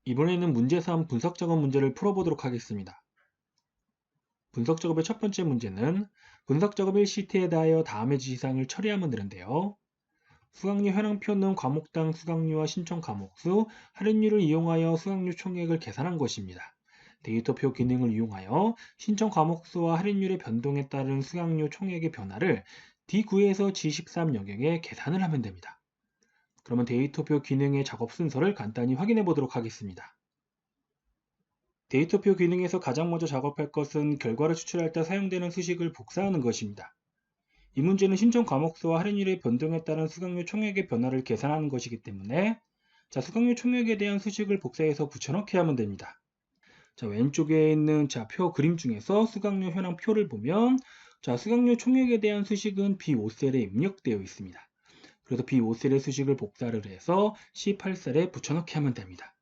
이번에는 문제 3 분석 작업 문제를 풀어보도록 하겠습니다. 분석 작업의 첫 번째 문제는 분석 작업 1시트에 대하여 다음의 지시사항을 처리하면 되는데요. 수강료 현황표는 과목당 수강료와 신청 과목수, 할인율을 이용하여 수강료 총액을 계산한 것입니다. 데이터표 기능을 이용하여 신청 과목수와 할인율의 변동에 따른 수강료 총액의 변화를 D9에서 G13 영역에 계산을 하면 됩니다. 그러면 데이터표 기능의 작업 순서를 간단히 확인해 보도록 하겠습니다. 데이터표 기능에서 가장 먼저 작업할 것은 결과를 추출할 때 사용되는 수식을 복사하는 것입니다. 이 문제는 신청 과목수와 할인율의 변동에 따른 수강료 총액의 변화를 계산하는 것이기 때문에 수강료 총액에 대한 수식을 복사해서 붙여넣기 하면 됩니다. 왼쪽에 있는 표 그림 중에서 수강료 현황 표를 보면 수강료 총액에 대한 수식은 B5셀에 입력되어 있습니다. 그래서 B5셀의 수식을 복사를 해서 C8셀에 붙여넣기 하면 됩니다.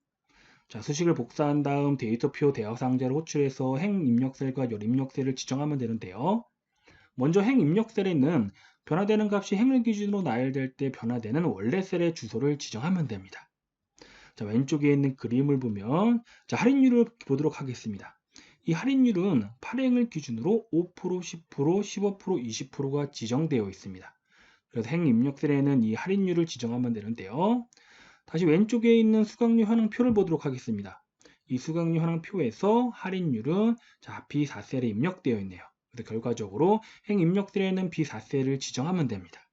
수식을 복사한 다음 데이터표 대화 상자를 호출해서 행 입력셀과 열 입력셀을 지정하면 되는데요. 먼저 행 입력셀에는 변화되는 값이 행을 기준으로 나열될 때 변화되는 원래 셀의 주소를 지정하면 됩니다. 왼쪽에 있는 그림을 보면 할인율을 보도록 하겠습니다. 이 할인율은 8행을 기준으로 5%, 10%, 15%, 20%가 지정되어 있습니다. 그래서 행 입력셀에는 이 할인율을 지정하면 되는데요. 다시 왼쪽에 있는 수강료 현황표를 보도록 하겠습니다. 이 수강료 현황표에서 할인율은 B4셀에 입력되어 있네요. 그래서 결과적으로 행 입력셀에는 B4셀을 지정하면 됩니다.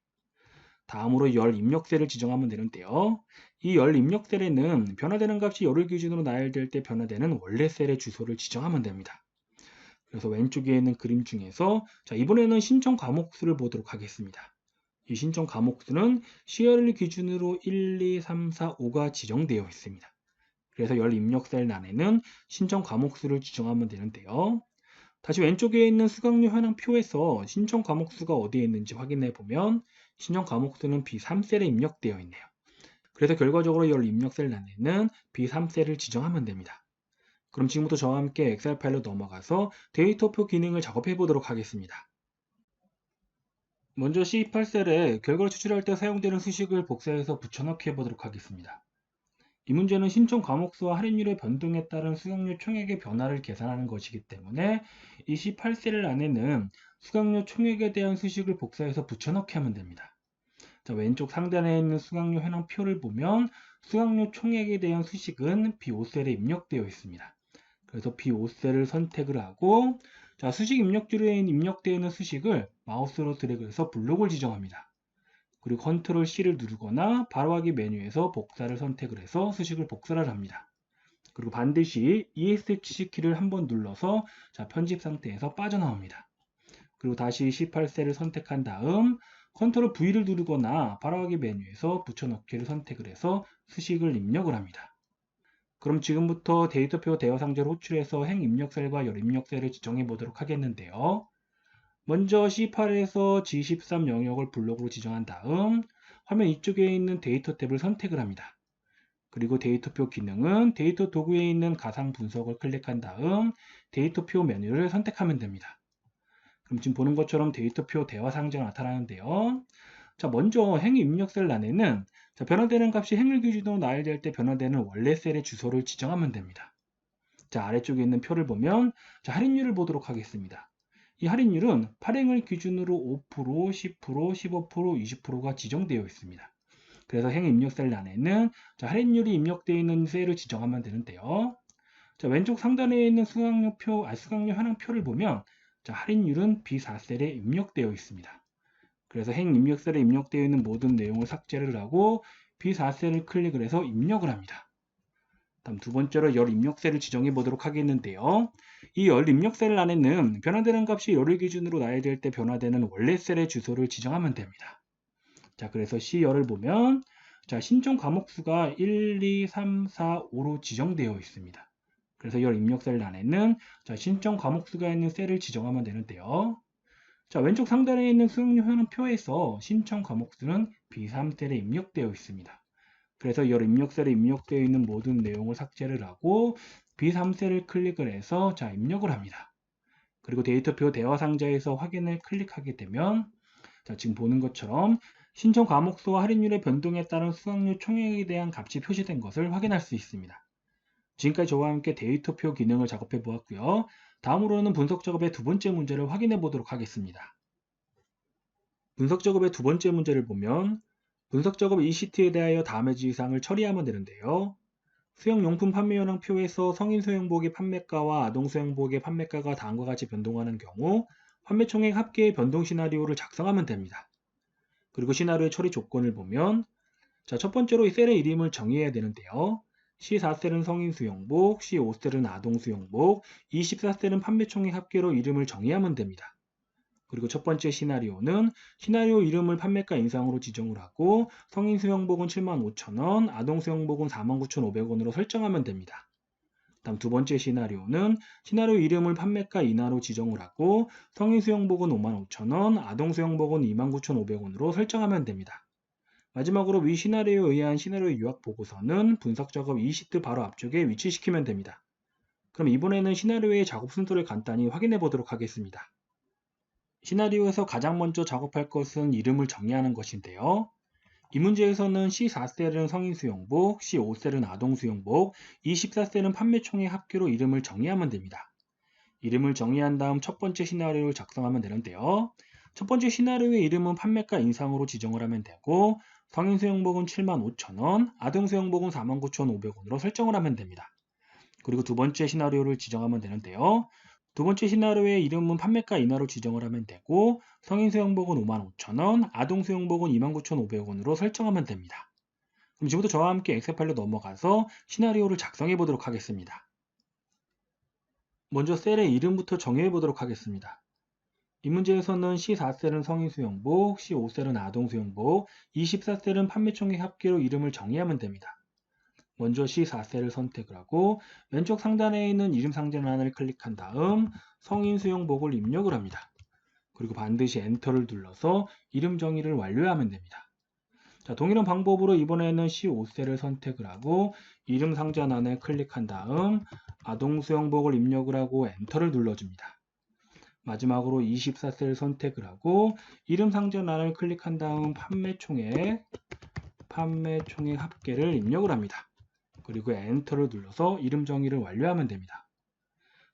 다음으로 열 입력셀을 지정하면 되는데요. 이 열 입력셀에는 변화되는 값이 열을 기준으로 나열될 때 변화되는 원래 셀의 주소를 지정하면 됩니다. 그래서 왼쪽에 있는 그림 중에서 이번에는 신청 과목수를 보도록 하겠습니다. 이 신청 과목수는 시열을 기준으로 1, 2, 3, 4, 5가 지정되어 있습니다. 그래서 열 입력셀 안에는 신청 과목수를 지정하면 되는데요. 다시 왼쪽에 있는 수강료 현황표에서 신청 과목수가 어디에 있는지 확인해 보면 신청 과목수는 B3셀에 입력되어 있네요. 그래서 결과적으로 열 입력셀 안에는 B3셀을 지정하면 됩니다. 그럼 지금부터 저와 함께 엑셀 파일로 넘어가서 데이터표 기능을 작업해 보도록 하겠습니다. 먼저 C8셀에 결과를 추출할 때 사용되는 수식을 복사해서 붙여넣기 해보도록 하겠습니다. 이 문제는 신청 과목수와 할인율의 변동에 따른 수강료 총액의 변화를 계산하는 것이기 때문에 이 C8셀 안에는 수강료 총액에 대한 수식을 복사해서 붙여넣기 하면 됩니다. 왼쪽 상단에 있는 수강료 현황표를 보면 수강료 총액에 대한 수식은 B5셀에 입력되어 있습니다. 그래서 B5셀을 선택을 하고 수식 입력줄에 입력되어 있는 수식을 마우스로 드래그해서 블록을 지정합니다. 그리고 컨트롤 C를 누르거나 바로하기 메뉴에서 복사를 선택을 해서 수식을 복사를 합니다. 그리고 반드시 ESC 키를 한번 눌러서 편집 상태에서 빠져나옵니다. 그리고 다시 C8셀을 선택한 다음 컨트롤 V를 누르거나 바로하기 메뉴에서 붙여넣기를 선택을 해서 수식을 입력을 합니다. 그럼 지금부터 데이터표 대화 상자를 호출해서 행 입력셀과 열 입력셀을 지정해 보도록 하겠는데요. 먼저 C8에서 G13 영역을 블록으로 지정한 다음 화면 이쪽에 있는 데이터 탭을 선택을 합니다. 그리고 데이터표 기능은 데이터 도구에 있는 가상 분석을 클릭한 다음 데이터표 메뉴를 선택하면 됩니다. 그럼 지금 보는 것처럼 데이터표 대화 상자가 나타나는데요. 먼저 행 입력셀 안에는 변화되는 값이 행을 기준으로 나열될 때 변화되는 원래 셀의 주소를 지정하면 됩니다. 아래쪽에 있는 표를 보면 할인율을 보도록 하겠습니다. 이 할인율은 8행을 기준으로 5%, 10%, 15%, 20%가 지정되어 있습니다. 그래서 행 입력셀 안에는 할인율이 입력되어 있는 셀을 지정하면 되는데요. 왼쪽 상단에 있는 수강료 현황표를 보면 할인율은 B4셀에 입력되어 있습니다. 그래서 행 입력셀에 입력되어 있는 모든 내용을 삭제를 하고 B4셀을 클릭을 해서 입력을 합니다. 다음 두 번째로 열 입력셀을 지정해 보도록 하겠는데요. 이 열 입력셀 안에는 변화되는 값이 열을 기준으로 나열될 때 변화되는 원래 셀의 주소를 지정하면 됩니다. 그래서 C열을 보면 신청 과목수가 1, 2, 3, 4, 5로 지정되어 있습니다. 그래서 열 입력셀 안에는 신청 과목수가 있는 셀을 지정하면 되는데요. 왼쪽 상단에 있는 수강료 현황표에서 신청 과목수는 B3셀에 입력되어 있습니다. 그래서 열 입력셀에 입력되어 있는 모든 내용을 삭제를 하고 B3셀을 클릭을 해서 입력을 합니다. 그리고 데이터표 대화 상자에서 확인을 클릭하게 되면 지금 보는 것처럼 신청 과목수와 할인율의 변동에 따른 수강료 총액에 대한 값이 표시된 것을 확인할 수 있습니다. 지금까지 저와 함께 데이터표 기능을 작업해 보았고요. 다음으로는 분석 작업의 두 번째 문제를 확인해 보도록 하겠습니다. 분석 작업의 두 번째 문제를 보면 분석 작업 이 시트에 대하여 다음의 지시사항을 처리하면 되는데요. 수영용품 판매현황 표에서 성인 수영복의 판매가와 아동 수영복의 판매가가 다음과 같이 변동하는 경우 판매총액 합계의 변동 시나리오를 작성하면 됩니다. 그리고 시나리오의 처리 조건을 보면 첫 번째로 이 셀의 이름을 정의해야 되는데요. C4셀은 성인 수영복, C5셀은 아동 수영복, 24셀은 판매총액 합계로 이름을 정의하면 됩니다. 그리고 첫 번째 시나리오는 시나리오 이름을 판매가 인상으로 지정을 하고 성인 수영복은 75,000원, 아동 수영복은 49,500원으로 설정하면 됩니다. 다음 두 번째 시나리오는 시나리오 이름을 판매가 인하로 지정을 하고 성인 수영복은 55,000원, 아동 수영복은 29,500원으로 설정하면 됩니다. 마지막으로 위 시나리오에 의한 시나리오 요약 보고서는 분석 작업 2시트 바로 앞쪽에 위치시키면 됩니다. 그럼 이번에는 시나리오의 작업 순서를 간단히 확인해 보도록 하겠습니다. 시나리오에서 가장 먼저 작업할 것은 이름을 정의하는 것인데요. 이 문제에서는 C4셀은 성인 수영복, C5셀은 아동 수영복, 24셀은 판매총액 합계로 이름을 정의하면 됩니다. 이름을 정의한 다음 첫 번째 시나리오를 작성하면 되는데요. 첫 번째 시나리오의 이름은 판매가 인상으로 지정을 하면 되고 성인 수영복은 75,000원, 아동 수영복은 49,500원으로 설정을 하면 됩니다. 그리고 두 번째 시나리오를 지정하면 되는데요. 두 번째 시나리오의 이름은 판매가 인하로 지정을 하면 되고 성인 수영복은 55,000원, 아동 수영복은 29,500원으로 설정하면 됩니다. 그럼 지금부터 저와 함께 엑셀 파일로 넘어가서 시나리오를 작성해 보도록 하겠습니다. 먼저 셀의 이름부터 정의해 보도록 하겠습니다. 이 문제에서는 C4셀은 성인 수영복, C5셀은 아동 수영복, 24셀은 판매총액 합계로 이름을 정의하면 됩니다. 먼저 C4셀을 선택을 하고 왼쪽 상단에 있는 이름 상단란을 클릭한 다음 성인 수영복을 입력을 합니다. 그리고 반드시 엔터를 눌러서 이름 정의를 완료하면 됩니다. 동일한 방법으로 이번에는 C5셀을 선택을 하고 이름 상단란을 클릭한 다음 아동 수영복을 입력을 하고 엔터를 눌러줍니다. 마지막으로 24셀을 선택을 하고 이름 상단란을 클릭한 다음 판매총액 합계를 입력을 합니다. 그리고 엔터를 눌러서 이름 정의를 완료하면 됩니다.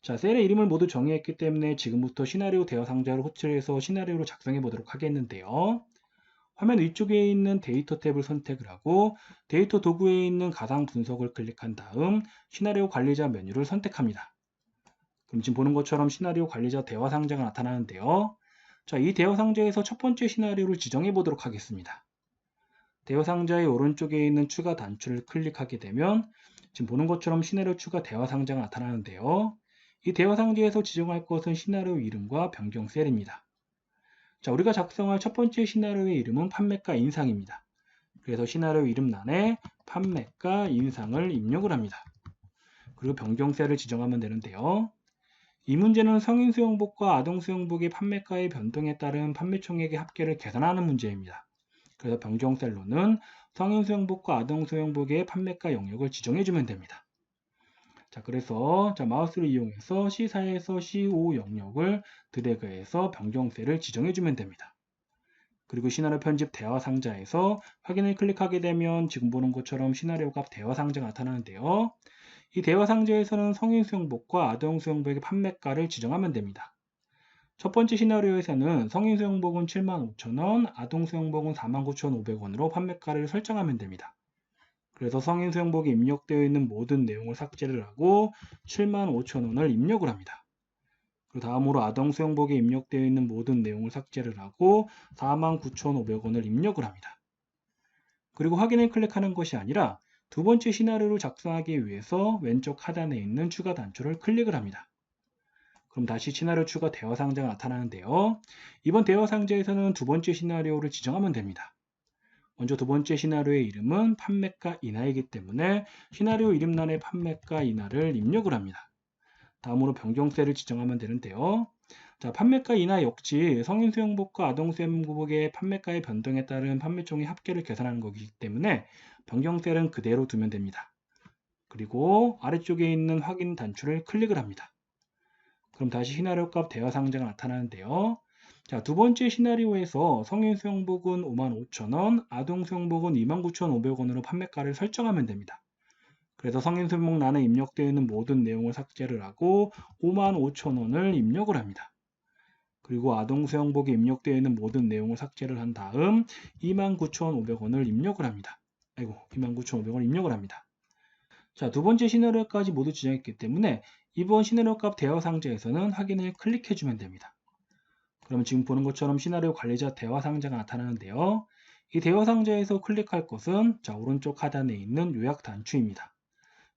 셀의 이름을 모두 정의했기 때문에 지금부터 시나리오 대화 상자를 호출해서 시나리오를 작성해 보도록 하겠는데요. 화면 위쪽에 있는 데이터 탭을 선택을 하고 데이터 도구에 있는 가상 분석을 클릭한 다음 시나리오 관리자 메뉴를 선택합니다. 그럼 지금 보는 것처럼 시나리오 관리자 대화 상자가 나타나는데요. 이 대화 상자에서 첫 번째 시나리오를 지정해 보도록 하겠습니다. 대화 상자의 오른쪽에 있는 추가 단추를 클릭하게 되면 지금 보는 것처럼 시나리오 추가 대화 상자가 나타나는데요. 이 대화 상자에서 지정할 것은 시나리오 이름과 변경 셀입니다. 우리가 작성할 첫 번째 시나리오의 이름은 판매가 인상입니다. 그래서 시나리오 이름란에 판매가 인상을 입력을 합니다. 그리고 변경 셀을 지정하면 되는데요. 이 문제는 성인 수영복과 아동 수영복의 판매가의 변동에 따른 판매총액의 합계를 계산하는 문제입니다. 그래서 변경셀로는 성인 수영복과 아동 수영복의 판매가 영역을 지정해주면 됩니다. 그래서 마우스를 이용해서 C4에서 C5 영역을 드래그해서 변경셀을 지정해주면 됩니다. 그리고 시나리오 편집 대화 상자에서 확인을 클릭하게 되면 지금 보는 것처럼 시나리오 값 대화 상자가 나타나는데요. 이 대화 상자에서는 성인 수영복과 아동 수영복의 판매가를 지정하면 됩니다. 첫 번째 시나리오에서는 성인 수영복은 75,000원, 아동 수영복은 49,500원으로 판매가를 설정하면 됩니다. 그래서 성인 수영복이 입력되어 있는 모든 내용을 삭제를 하고 75,000원을 입력을 합니다. 그리고 다음으로 아동 수영복에 입력되어 있는 모든 내용을 삭제를 하고 49,500원을 입력을 합니다. 그리고 확인을 클릭하는 것이 아니라 두 번째 시나리오를 작성하기 위해서 왼쪽 하단에 있는 추가 단추를 클릭을 합니다. 그럼 다시 시나리오 추가 대화 상자가 나타나는데요. 이번 대화 상자에서는 두 번째 시나리오를 지정하면 됩니다. 먼저 두 번째 시나리오의 이름은 판매가 인하이기 때문에 시나리오 이름란에 판매가 인하를 입력을 합니다. 다음으로 변경셀을 지정하면 되는데요. 판매가 인하 역시 성인 수영복과 아동 수영복의 판매가의 변동에 따른 판매총의 합계를 계산하는 것이기 때문에 변경셀은 그대로 두면 됩니다. 그리고 아래쪽에 있는 확인 단추를 클릭을 합니다. 그럼 다시 시나리오 값 대화 상자가 나타나는데요. 두 번째 시나리오에서 성인 수영복은 55,000원, 아동 수영복은 29,500원으로 판매가를 설정하면 됩니다. 그래서 성인 수목란에 입력되어 있는 모든 내용을 삭제를 하고 55,000원을 입력을 합니다. 그리고 아동 수영복에 입력되어 있는 모든 내용을 삭제를 한 다음 29,500원을 입력을 합니다. 29,500원을 입력을 합니다. 자, 두 번째 시나리오까지 모두 지정했기 때문에 이번 시나리오 값 대화 상자에서는 확인을 클릭해주면 됩니다. 그러면 지금 보는 것처럼 시나리오 관리자 대화 상자가 나타나는데요. 이 대화 상자에서 클릭할 것은 자, 오른쪽 하단에 있는 요약 단추입니다.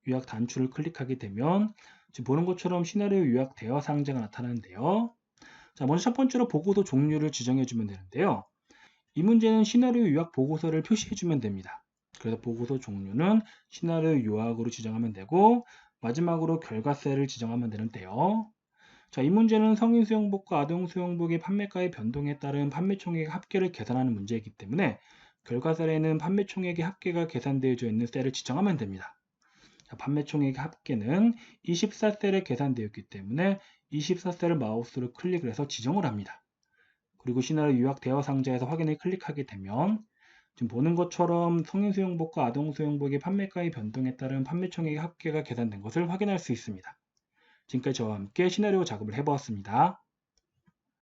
요약 단추를 클릭하게 되면 지금 보는 것처럼 시나리오 요약 대화 상자가 나타나는데요. 자, 먼저 첫 번째로 보고서 종류를 지정해 주면 되는데요. 이 문제는 시나리오 요약 보고서를 표시해 주면 됩니다. 그래서 보고서 종류는 시나리오 요약으로 지정하면 되고 마지막으로 결과세를 지정하면 되는데요. 자, 이 문제는 성인 수영복과 아동 수영복의 판매가의 변동에 따른 판매 총액 합계를 계산하는 문제이기 때문에 결과셀에는 판매 총액의 합계가 계산되어져 있는 셀을 지정하면 됩니다. 자, 판매 총액의 합계는 24셀에 계산되었기 때문에 24셀을 마우스로 클릭을 해서 지정을 합니다. 그리고 시나리오 요약 대화 상자에서 확인을 클릭하게 되면 지금 보는 것처럼 성인 수영복과 아동 수영복의 판매가의 변동에 따른 판매 총액의 합계가 계산된 것을 확인할 수 있습니다. 지금까지 저와 함께 시나리오 작업을 해보았습니다.